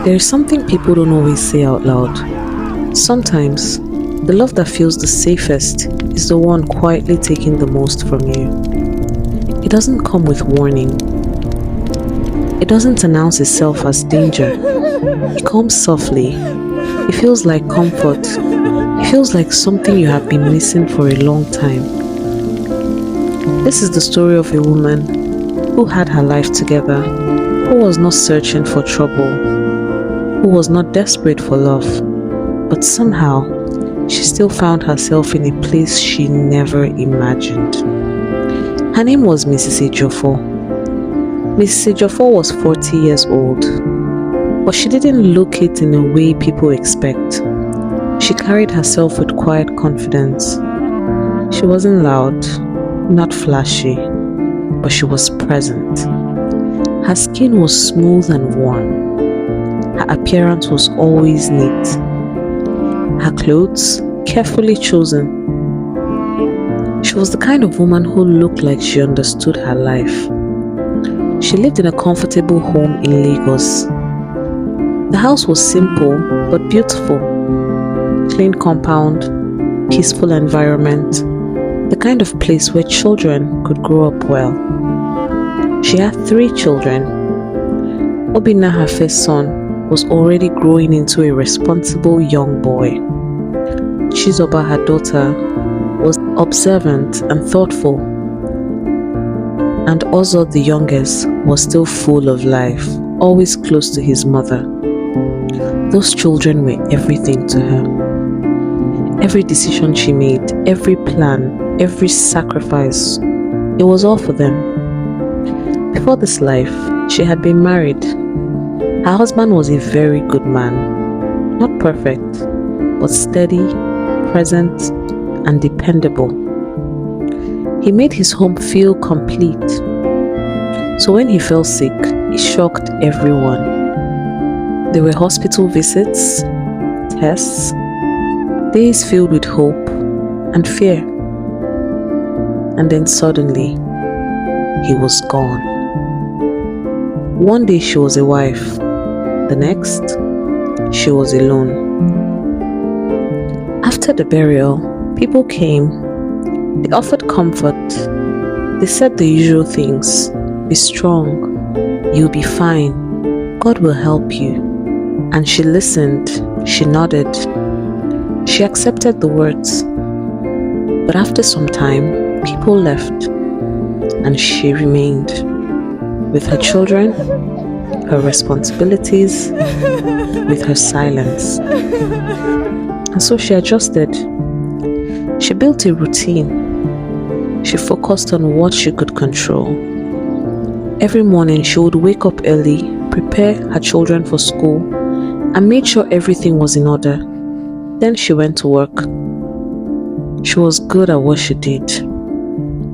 There is something people don't always say out loud. Sometimes, the love that feels the safest is the one quietly taking the most from you. It doesn't come with warning. It doesn't announce itself as danger. It comes softly. It feels like comfort. It feels like something you have been missing for a long time. This is the story of a woman who had her life together, who was not searching for trouble, who was not desperate for love, but somehow she still found herself in a place she never imagined. Her name was Mrs. Ejiofor. Mrs. Ejiofor was 40 years old, but she didn't look it in a way people expect. She carried herself with quiet confidence. She wasn't loud, not flashy, but she was present. Her skin was smooth and warm. Her appearance was always neat. Her clothes carefully chosen. She was the kind of woman who looked like she understood her life. She lived in a comfortable home in Lagos. The house was simple but beautiful. Clean compound, peaceful environment, the kind of place where children could grow up well. She had 3 children. Obinna, her first son, was already growing into a responsible young boy. Chizoba, her daughter, was observant and thoughtful. And Ozo, the youngest, was still full of life, always close to his mother. Those children were everything to her. Every decision she made, every plan, every sacrifice, it was all for them. Before this life, she had been married. Her husband was a very good man. Not perfect, but steady, present, and dependable. He made his home feel complete. So when he fell sick, it shocked everyone. There were hospital visits, tests, days filled with hope and fear. And then suddenly, he was gone. One day she was a wife, the next, she was alone. After the burial, people came. They offered comfort. They said the usual things. Be strong. You'll be fine. God will help you. And she listened. She nodded. She accepted the words. But after some time, people left. And she remained. With her children, her responsibilities, with her silence. And so she adjusted. She built a routine. She focused on what she could control. Every morning she would wake up early, prepare her children for school, and made sure everything was in order. Then she went to work. She was good at what she did,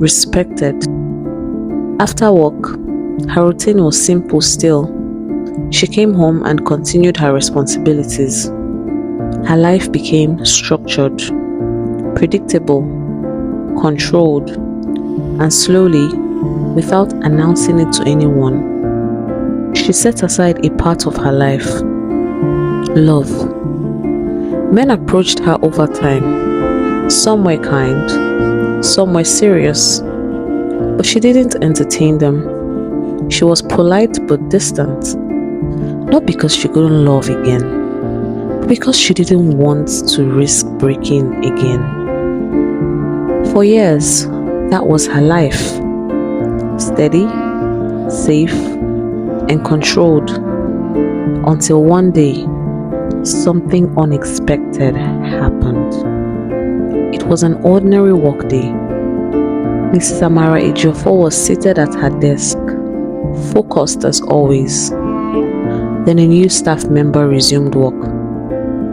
respected. After work, her routine was simple still. She came home and continued her responsibilities. Her life became structured, predictable, controlled, and slowly, without announcing it to anyone, she set aside a part of her life: love. Men approached her over time. Some were kind, some were serious, but she didn't entertain them. She was polite but distant, not because she couldn't love again, but because she didn't want to risk breaking again. For years, that was her life: steady, safe, and controlled, until one day, something unexpected happened. It was an ordinary workday. Mrs. Amara Ejiofor was seated at her desk, focused as always. Then a new staff member resumed work.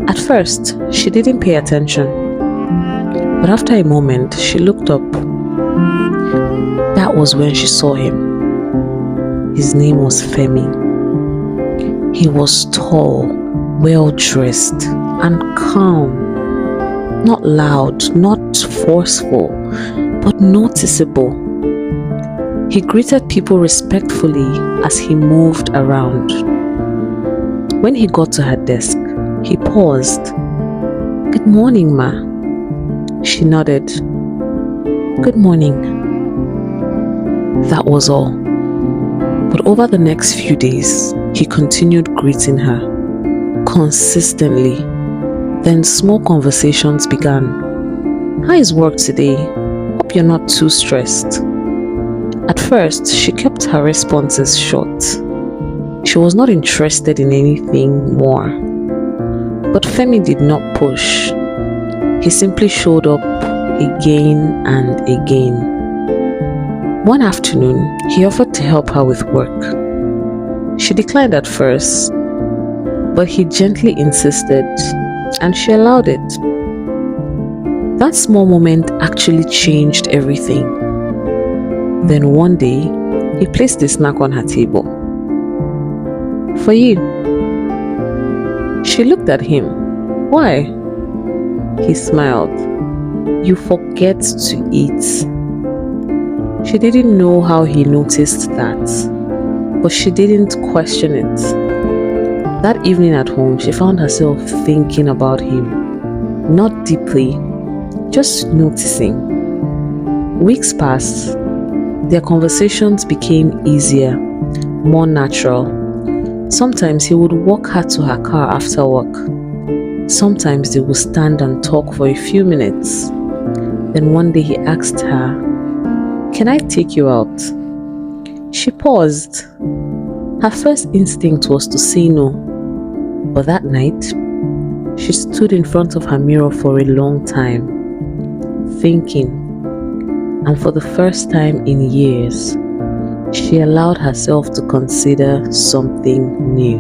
At first, she didn't pay attention, but after a moment, she looked up. That was when she saw him. His name was Femi. He was tall, well-dressed, and calm. Not loud, not forceful, but noticeable. He greeted people respectfully as he moved around. When he got to her desk, he paused. "Good morning, ma." She nodded. "Good morning." That was all. But over the next few days, he continued greeting her consistently. Then small conversations began. "How is work today? Hope you're not too stressed." At first, she kept her responses short. She was not interested in anything more. But Femi did not push. He simply showed up again and again. One afternoon, he offered to help her with work. She declined at first, but he gently insisted, and she allowed it. That small moment actually changed everything. Then one day, he placed a snack on her table. "For you." She looked at him. "Why?" He smiled. "You forget to eat." She didn't know how he noticed that, but she didn't question it. That evening at home, she found herself thinking about him. Not deeply, just noticing. Weeks passed. Their conversations became easier, more natural. Sometimes he would walk her to her car after work. Sometimes they would stand and talk for a few minutes. Then one day he asked her, "Can I take you out?" She paused. Her first instinct was to say no. But that night, she stood in front of her mirror for a long time, thinking. And for the first time in years, she allowed herself to consider something new.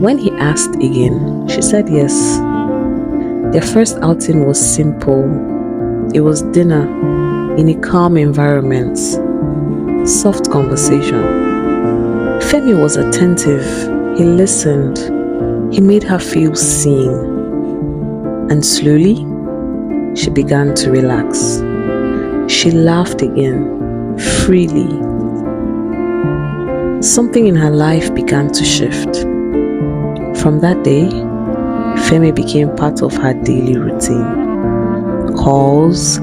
When he asked again, she said yes. Their first outing was simple. It was dinner in a calm environment, soft conversation. Femi was attentive. He listened. He made her feel seen. And slowly, she began to relax. She laughed again, freely. Something in her life began to shift. From that day, Femi became part of her daily routine. Calls,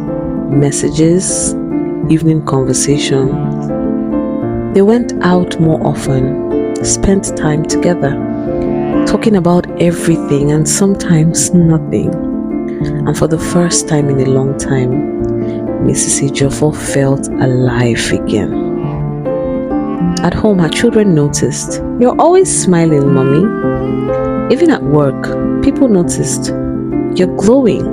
messages, evening conversations. They went out more often, spent time together, talking about everything and sometimes nothing. And for the first time in a long time, Mrs. Ejiofor felt alive again. At home, her children noticed, "You're always smiling, mommy." Even at work, people noticed, "You're glowing."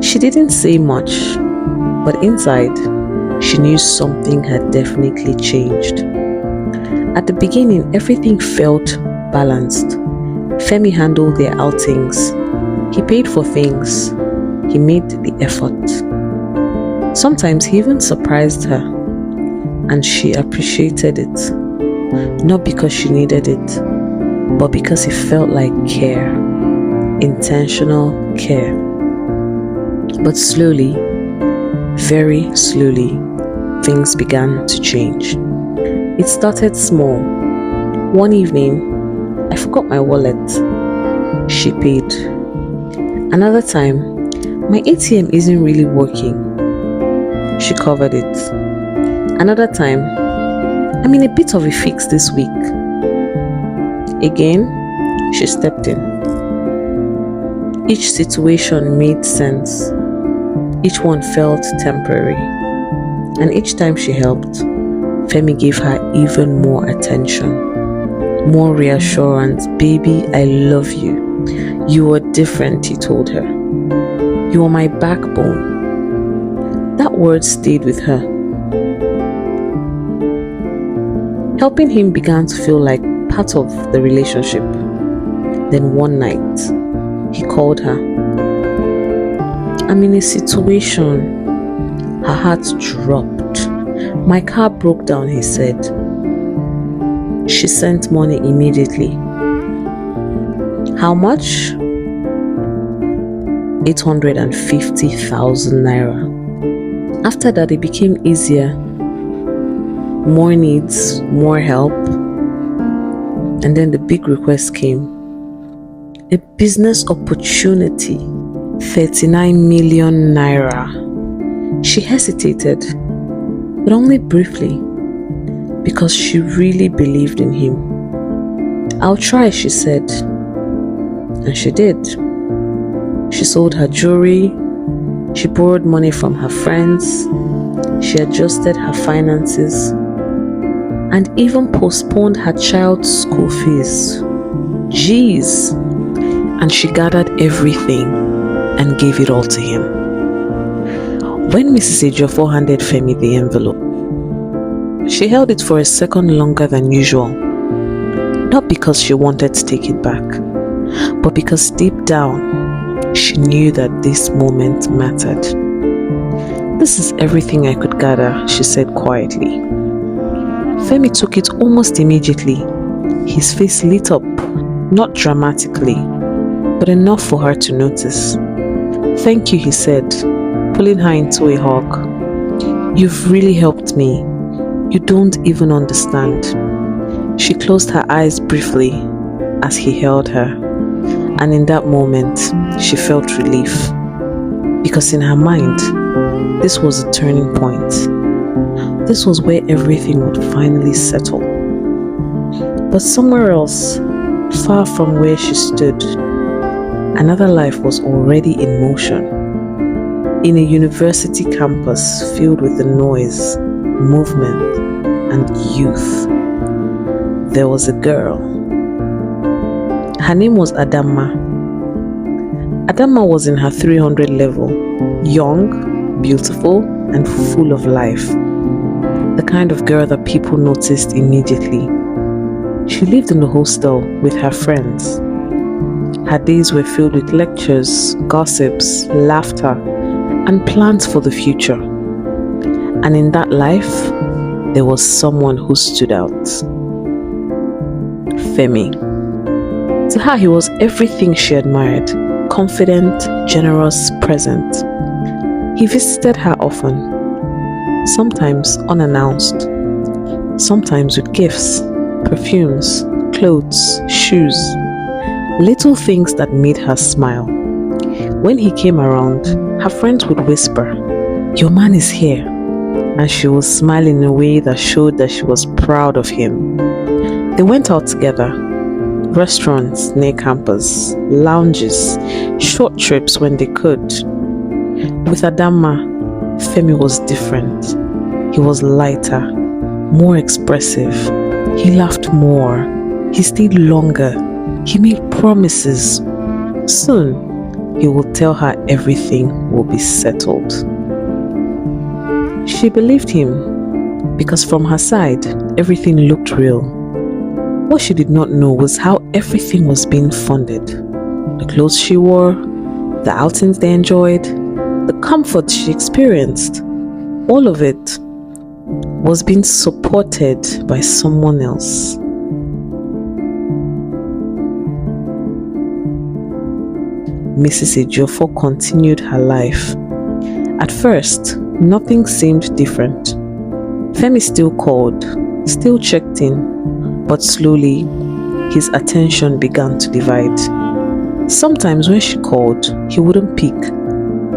She didn't say much, but inside, she knew something had definitely changed. At the beginning, everything felt balanced. Femi handled their outings. He paid for things. He made the effort. Sometimes he even surprised her, and she appreciated it. Not because she needed it, but because it felt like care, intentional care. But slowly, very slowly, things began to change. It started small. One evening, I forgot my wallet. She paid. Another time, my ATM isn't really working. She covered it. Another time, I'm in a bit of a fix this week. Again, she stepped in. Each situation made sense. Each one felt temporary. And each time she helped, Femi gave her even more attention, more reassurance. "Baby, I love you. You are different," he told her. "You are my backbone." That word stayed with her. Helping him began to feel like part of the relationship. Then one night, he called her. "I'm in a situation." Her heart dropped. "My car broke down," he said. She sent money immediately. How much? 850,000 naira. After that, it became easier. More needs, more help. And then the big request came. A business opportunity. 39 million naira. She hesitated, but only briefly, because she really believed in him. "I'll try," she said. And she did. She sold her jewelry. She borrowed money from her friends. She adjusted her finances and even postponed her child's school fees. Jeez. And she gathered everything and gave it all to him. When Mrs. Ejiofor handed Femi the envelope, she held it for a second longer than usual. Not because she wanted to take it back, but because deep down, she knew that this moment mattered. "This is everything I could gather," she said quietly. Femi took it almost immediately. His face lit up, not dramatically, but enough for her to notice. "Thank you," he said, pulling her into a hug. "You've really helped me. You don't even understand." She closed her eyes briefly as he held her, and in that moment, she felt relief. Because in her mind, this was a turning point. This was where everything would finally settle. But somewhere else, far from where she stood, another life was already in motion. In a university campus filled with the noise, movement, and youth, there was a girl. Her name was Adamma. Adamma was in her 300 level, young, beautiful, and full of life. The kind of girl that people noticed immediately. She lived in the hostel with her friends. Her days were filled with lectures, gossips, laughter, and plans for the future. And in that life, there was someone who stood out. Femi. To her, he was everything she admired. Confident, generous, present. He visited her often, sometimes unannounced, sometimes with gifts, perfumes, clothes, shoes, little things that made her smile. When he came around, her friends would whisper, "Your man is here," and she would smile in a way that showed that she was proud of him. They went out together. Restaurants near campus, lounges, short trips when they could. With Adamma, Femi was different. He was lighter, more expressive. He laughed more. He stayed longer. He made promises. Soon, he would tell her everything will be settled. She believed him because from her side, everything looked real. What she did not know was how everything was being funded. The clothes she wore, the outings they enjoyed, the comfort she experienced, all of it was being supported by someone else. Mrs. Ejiofor continued her life. At first, nothing seemed different. Femi still called, still checked in, but slowly, his attention began to divide. Sometimes when she called, he wouldn't pick.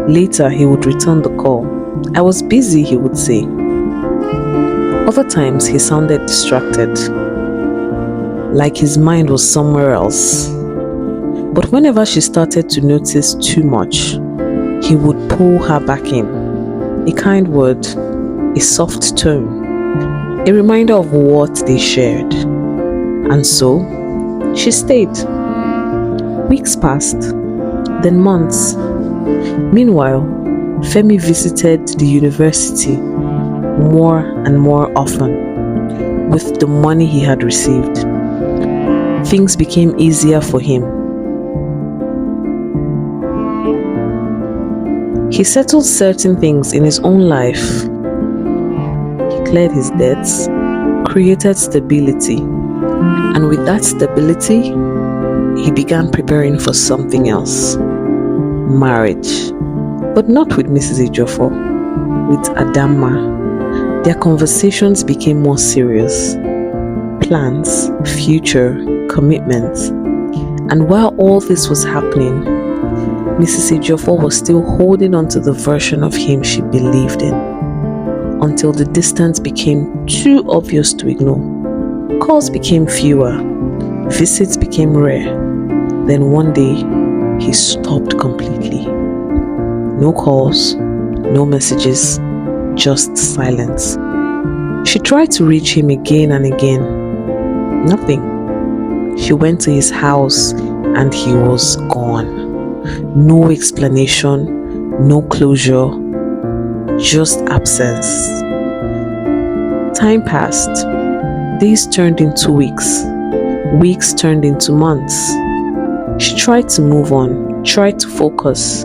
Later, he would return the call. "I was busy," he would say. Other times, he sounded distracted, like his mind was somewhere else. But whenever she started to notice too much, he would pull her back in. A kind word, a soft tone, a reminder of what they shared. And so, she stayed. Weeks passed, then months. Meanwhile, Femi visited the university more and more often with the money he had received. Things became easier for him. He settled certain things in his own life. He cleared his debts, created stability, and with that stability, he began preparing for something else. Marriage. But not with Mrs. Ejiofor, with Adama, their conversations became more serious. Plans, future, commitments. And while all this was happening, Mrs. Ejiofor was still holding on to the version of him she believed in, until the distance became too obvious to ignore. Calls became fewer, visits became rare. Then one day, he stopped completely. No calls, no messages, just silence. She tried to reach him again and again. Nothing. She went to his house and he was gone. No explanation, no closure, just absence. Time passed. Days turned into weeks. Weeks turned into months. She tried to move on, tried to focus,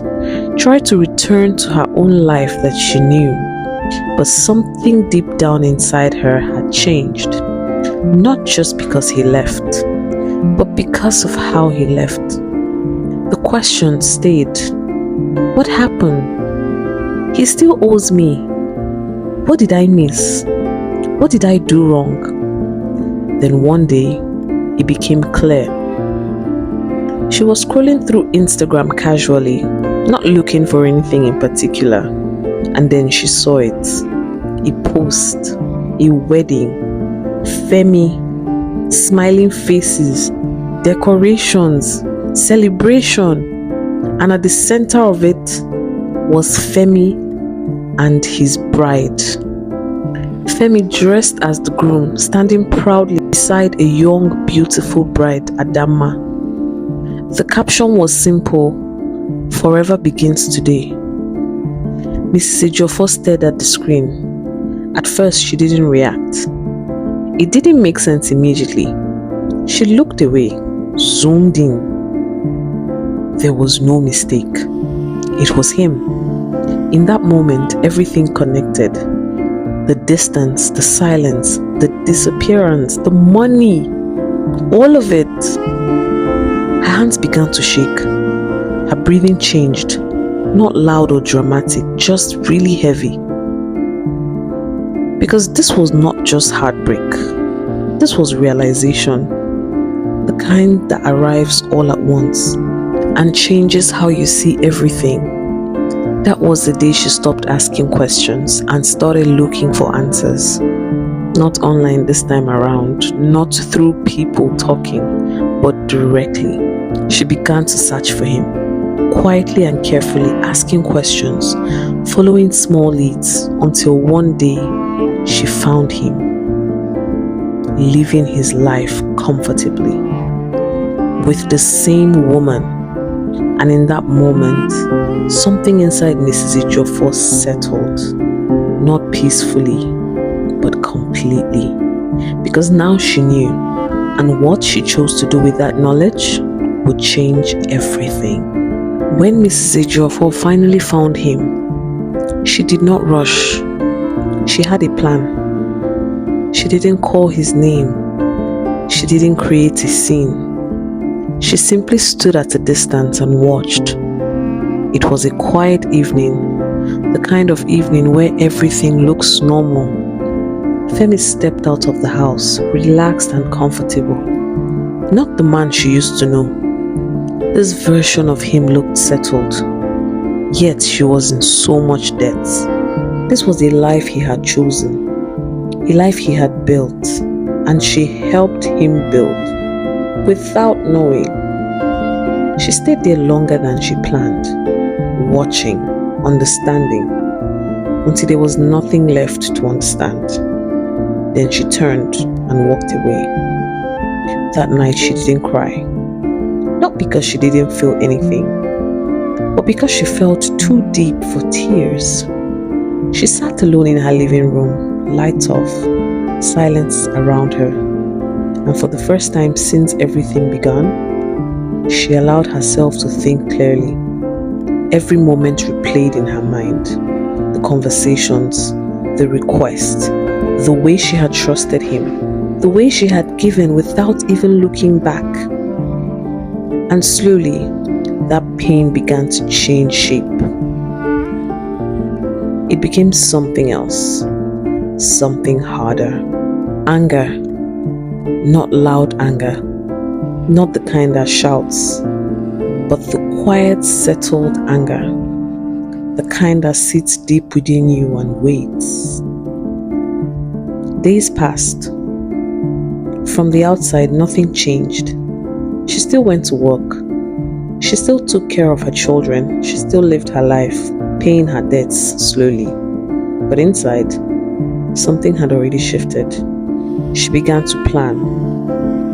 tried to return to her own life that she knew. But something deep down inside her had changed. Not just because he left, but because of how he left. The question stayed. What happened? He still owes me. What did I miss? What did I do wrong? Then one day, it became clear. She was scrolling through Instagram casually, not looking for anything in particular. And then she saw it. A post, a wedding, Femi, smiling faces, decorations, celebration. And at the center of it was Femi and his bride. Femi dressed as the groom, standing proudly beside a young, beautiful bride, Adama. The caption was simple: "Forever begins today." Mrs. Ejiofor stared at the screen. At first, she didn't react. It didn't make sense immediately. She looked away, zoomed in. There was no mistake. It was him. In that moment, everything connected. The distance, the silence, the disappearance, the money, all of it. Her hands began to shake. Her breathing changed. Not loud or dramatic, just really heavy. Because this was not just heartbreak. This was realization. The kind that arrives all at once and changes how you see everything. That was the day she stopped asking questions and started looking for answers. Not online this time around, not through people talking, but directly. She began to search for him, quietly and carefully asking questions, following small leads, until one day she found him, living his life comfortably with the same woman. And in that moment, something inside Mrs. Ejiofor settled, not peacefully, but completely. Because now she knew, and what she chose to do with that knowledge would change everything. When Mrs. Ejiofor finally found him, she did not rush. She had a plan. She didn't call his name. She didn't create a scene. She simply stood at a distance and watched. It was a quiet evening, the kind of evening where everything looks normal. Femi stepped out of the house, relaxed and comfortable. Not the man she used to know. This version of him looked settled, yet she was in so much debt. This was a life he had chosen, a life he had built, and she helped him build. Without knowing, she stayed there longer than she planned, watching, understanding, until there was nothing left to understand. Then she turned and walked away. That night she didn't cry, not because she didn't feel anything, but because she felt too deep for tears. She sat alone in her living room, lights off, silence around her. And for the first time since everything began, she allowed herself to think clearly. Every moment replayed in her mind. The conversations, the request, the way she had trusted him, the way she had given without even looking back. And slowly, that pain began to change shape. It became something else, something harder. Anger, not loud anger, not the kind that shouts, but the quiet, settled anger, the kind that sits deep within you and waits. Days passed. From the outside, nothing changed. She still went to work. She still took care of her children. She still lived her life, paying her debts slowly. But inside, something had already shifted. She began to plan,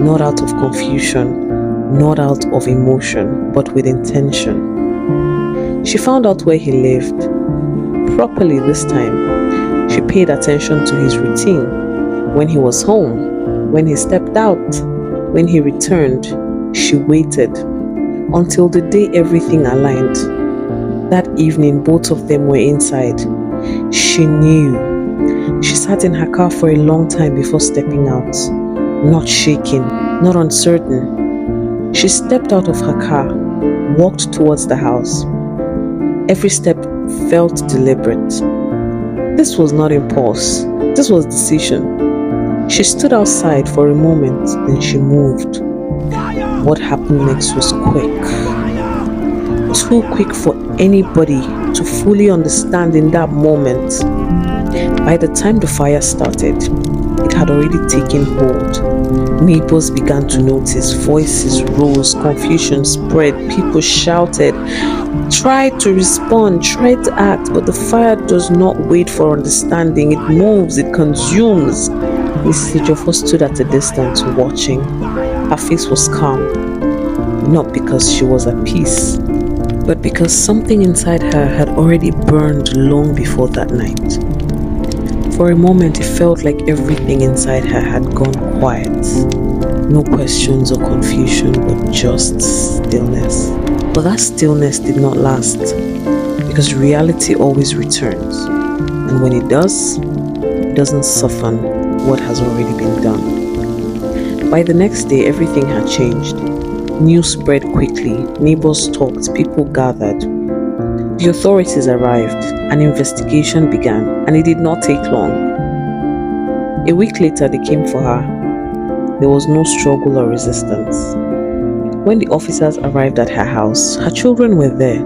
not out of confusion, not out of emotion, but with intention. She found out where he lived, properly this time. She paid attention to his routine, when he was home, when he stepped out, when he returned. She waited until the day everything aligned. That evening, both of them were inside. She knew. She sat in her car for a long time before stepping out, not shaking, not uncertain. She stepped out of her car, walked towards the house. Every step felt deliberate. This was not impulse, this was decision. She stood outside for a moment, then she moved. What happened next was quick. Too quick for anybody to fully understand in that moment. By the time the fire started, it had already taken hold. Neighbors began to notice, voices rose, confusion spread, people shouted, tried to respond, tried to act, but the fire does not wait for understanding. It moves, it consumes. Mrs. Ejiofor stood at a distance watching. Her face was calm, not because she was at peace, but because something inside her had already burned long before that night. For a moment, it felt like everything inside her had gone quiet. No questions or confusion, but just stillness. But that stillness did not last, because reality always returns. And when it does, it doesn't soften what has already been done. By the next day, everything had changed. News spread quickly, neighbors talked, people gathered. The authorities arrived, an investigation began, and it did not take long. A week later, they came for her. There was no struggle or resistance. When the officers arrived at her house, her children were there.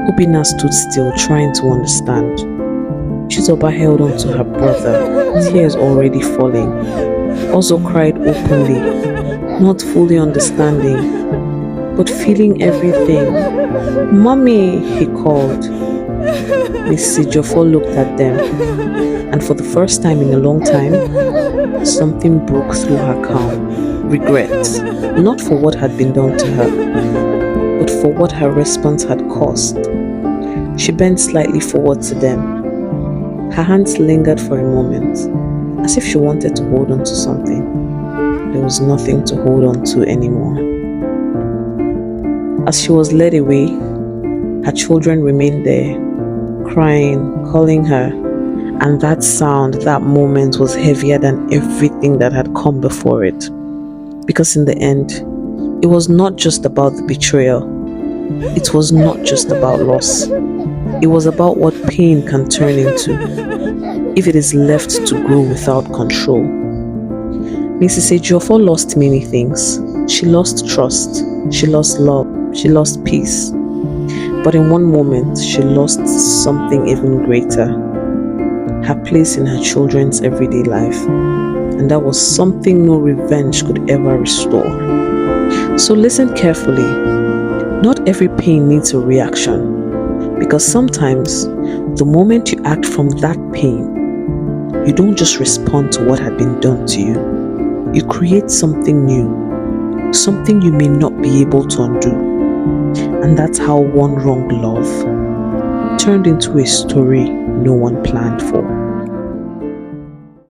Obina stood still, trying to understand. Chizoba held on to her brother, tears already falling. Also cried openly, not fully understanding, but feeling everything. "Mommy," he called. Mrs. Ejiofor looked at them, and for the first time in a long time, something broke through her calm. Regret, not for what had been done to her, but for what her response had caused. She bent slightly forward to them. Her hands lingered for a moment, as if she wanted to hold on to something. There was nothing to hold on to anymore. As she was led away, her children remained there, crying, calling her, and that sound, that moment was heavier than everything that had come before it. Because in the end, it was not just about the betrayal. It was not just about loss. It was about what pain can turn into if it is left to grow without control. Mrs. Ejiofor lost many things. She lost trust, she lost love, she lost peace. But in one moment, she lost something even greater, her place in her children's everyday life. And that was something no revenge could ever restore. So listen carefully. Not every pain needs a reaction, because sometimes the moment you act from that pain, you don't just respond to what had been done to you. You create something new, something you may not be able to undo. And that's how one wrong love turned into a story no one planned for.